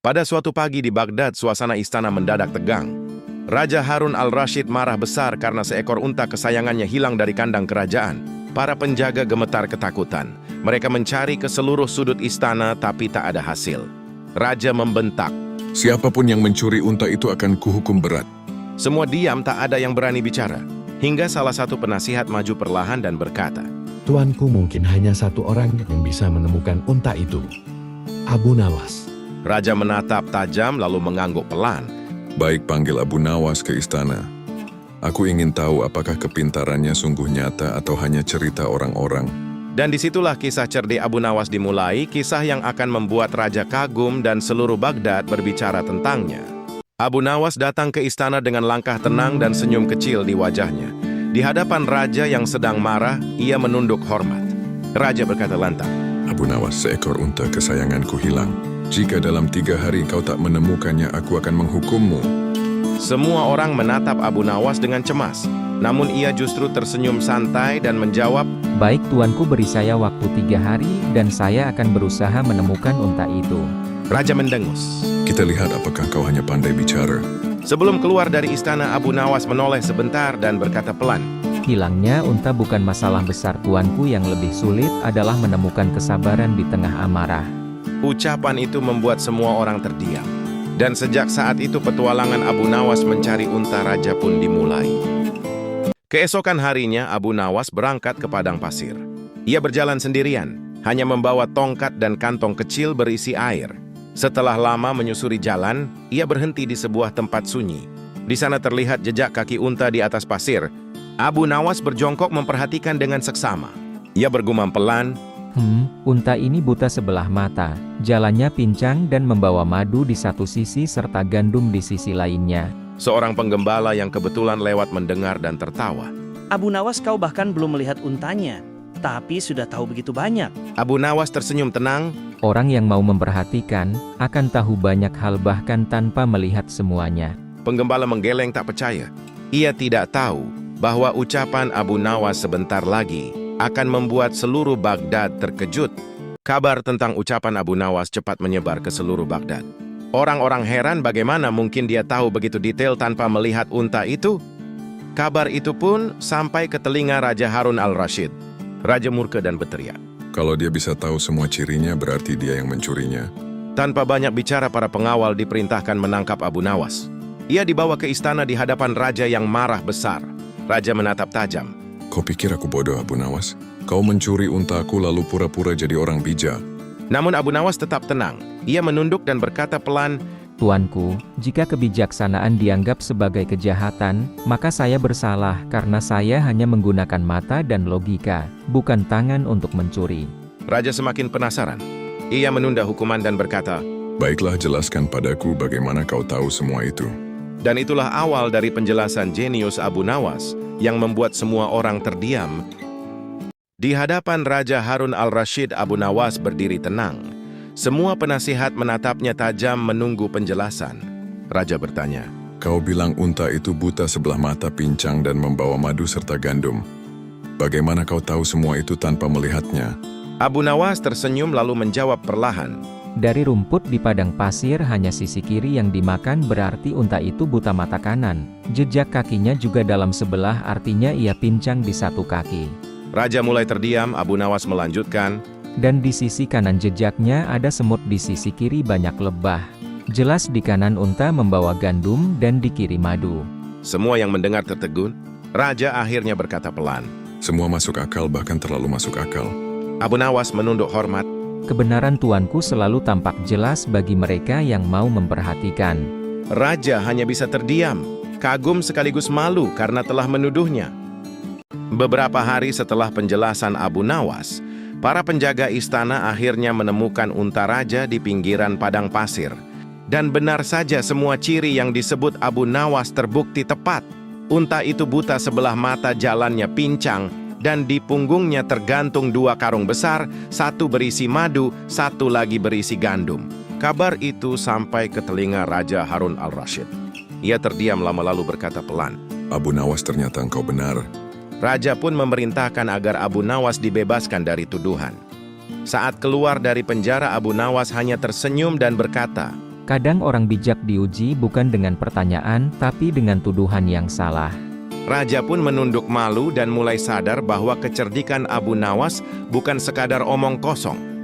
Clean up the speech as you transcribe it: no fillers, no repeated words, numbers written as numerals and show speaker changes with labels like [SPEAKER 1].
[SPEAKER 1] Pada suatu pagi di Baghdad, suasana istana mendadak tegang. Raja Harun al-Rashid marah besar karena seekor unta kesayangannya hilang dari kandang kerajaan. Para penjaga gemetar ketakutan. Mereka mencari ke seluruh sudut istana tapi tak ada hasil. Raja membentak.
[SPEAKER 2] Siapapun yang mencuri unta itu akan kuhukum berat.
[SPEAKER 1] Semua diam, tak ada yang berani bicara. Hingga salah satu penasihat maju perlahan dan berkata,
[SPEAKER 3] Tuanku, mungkin hanya satu orang yang bisa menemukan unta itu. Abu Nawas.
[SPEAKER 1] Raja menatap tajam lalu mengangguk pelan.
[SPEAKER 2] Baik, panggil Abu Nawas ke istana. Aku ingin tahu apakah kepintarannya sungguh nyata atau hanya cerita orang-orang.
[SPEAKER 1] Dan disitulah kisah cerdik Abu Nawas dimulai, kisah yang akan membuat raja kagum dan seluruh Baghdad berbicara tentangnya. Abu Nawas datang ke istana dengan langkah tenang dan senyum kecil di wajahnya. Di hadapan raja yang sedang marah, ia menunduk hormat. Raja berkata lantang,
[SPEAKER 2] Abu Nawas, seekor unta kesayanganku hilang. Jika dalam 3 hari kau tak menemukannya, aku akan menghukummu.
[SPEAKER 1] Semua orang menatap Abu Nawas dengan cemas. Namun ia justru tersenyum santai dan menjawab,
[SPEAKER 4] Baik tuanku, beri saya waktu 3 hari dan saya akan berusaha menemukan unta itu.
[SPEAKER 1] Raja mendengus.
[SPEAKER 2] Kita lihat apakah kau hanya pandai bicara.
[SPEAKER 1] Sebelum keluar dari istana, Abu Nawas menoleh sebentar dan berkata pelan,
[SPEAKER 4] Hilangnya unta bukan masalah besar tuanku, yang lebih sulit adalah menemukan kesabaran di tengah amarah.
[SPEAKER 1] Ucapan itu membuat semua orang terdiam. Dan sejak saat itu petualangan Abu Nawas mencari unta raja pun dimulai. Keesokan harinya Abu Nawas berangkat ke padang pasir. Ia berjalan sendirian, hanya membawa tongkat dan kantong kecil berisi air. Setelah lama menyusuri jalan, ia berhenti di sebuah tempat sunyi. Di sana terlihat jejak kaki unta di atas pasir. Abu Nawas berjongkok memperhatikan dengan seksama. Ia bergumam pelan,
[SPEAKER 4] Unta ini buta sebelah mata, jalannya pincang dan membawa madu di satu sisi serta gandum di sisi lainnya.
[SPEAKER 1] Seorang penggembala yang kebetulan lewat mendengar dan tertawa.
[SPEAKER 5] Abu Nawas, kau bahkan belum melihat untanya, tapi sudah tahu begitu banyak.
[SPEAKER 1] Abu Nawas tersenyum tenang.
[SPEAKER 4] Orang yang mau memperhatikan, akan tahu banyak hal bahkan tanpa melihat semuanya.
[SPEAKER 1] Penggembala menggeleng tak percaya. Ia tidak tahu bahwa ucapan Abu Nawas sebentar lagi akan membuat seluruh Baghdad terkejut. Kabar tentang ucapan Abu Nawas cepat menyebar ke seluruh Baghdad. Orang-orang heran bagaimana mungkin dia tahu begitu detail tanpa melihat unta itu. Kabar itu pun sampai ke telinga Raja Harun al-Rashid. Raja murka dan berteriak.
[SPEAKER 2] Kalau dia bisa tahu semua cirinya, berarti dia yang mencurinya.
[SPEAKER 1] Tanpa banyak bicara, para pengawal diperintahkan menangkap Abu Nawas. Ia dibawa ke istana di hadapan raja yang marah besar. Raja menatap tajam.
[SPEAKER 2] Kau pikir aku bodoh, Abu Nawas? Kau mencuri untaku lalu pura-pura jadi orang bijak.
[SPEAKER 1] Namun Abu Nawas tetap tenang. Ia menunduk dan berkata pelan,
[SPEAKER 4] Tuanku, jika kebijaksanaan dianggap sebagai kejahatan, maka saya bersalah karena saya hanya menggunakan mata dan logika, bukan tangan untuk mencuri.
[SPEAKER 1] Raja semakin penasaran. Ia menunda hukuman dan berkata,
[SPEAKER 2] Baiklah, jelaskan padaku bagaimana kau tahu semua itu.
[SPEAKER 1] dan itulah awal dari penjelasan jenius Abu Nawas yang membuat semua orang terdiam. Di hadapan Raja Harun al-Rashid, Abu Nawas berdiri tenang. Semua penasihat menatapnya tajam menunggu penjelasan. Raja bertanya,
[SPEAKER 2] Kau bilang unta itu buta sebelah mata, pincang dan membawa madu serta gandum. Bagaimana kau tahu semua itu tanpa melihatnya?
[SPEAKER 1] Abu Nawas tersenyum lalu menjawab perlahan,
[SPEAKER 4] Dari rumput di padang pasir hanya sisi kiri yang dimakan, berarti unta itu buta mata kanan. Jejak kakinya juga dalam sebelah, artinya ia pincang di satu kaki.
[SPEAKER 1] Raja mulai terdiam. Abu Nawas melanjutkan,
[SPEAKER 4] Dan di sisi kanan jejaknya ada semut, di sisi kiri banyak lebah. Jelas di kanan unta membawa gandum dan di kiri madu.
[SPEAKER 1] semua yang mendengar tertegun. Raja akhirnya berkata pelan.
[SPEAKER 2] Semua masuk akal, bahkan terlalu masuk akal.
[SPEAKER 1] Abu Nawas menunduk hormat.
[SPEAKER 4] Kebenaran tuanku selalu tampak jelas bagi mereka yang mau memperhatikan.
[SPEAKER 1] Raja hanya bisa terdiam, kagum sekaligus malu karena telah menuduhnya. Beberapa hari setelah penjelasan Abu Nawas, para penjaga istana akhirnya menemukan unta raja di pinggiran padang pasir. Dan benar saja, semua ciri yang disebut Abu Nawas terbukti tepat. Unta itu buta sebelah mata, jalannya pincang, dan di punggungnya tergantung 2 karung besar, satu berisi madu, satu lagi berisi gandum. Kabar itu sampai ke telinga Raja Harun al-Rashid. Ia terdiam lama lalu berkata pelan,
[SPEAKER 2] Abu Nawas, ternyata engkau benar.
[SPEAKER 1] Raja pun memerintahkan agar Abu Nawas dibebaskan dari tuduhan. Saat keluar dari penjara, Abu Nawas hanya tersenyum dan berkata,
[SPEAKER 4] Kadang orang bijak diuji bukan dengan pertanyaan, tapi dengan tuduhan yang salah.
[SPEAKER 1] Raja pun menunduk malu dan mulai sadar bahwa kecerdikan Abu Nawas bukan sekadar omong kosong.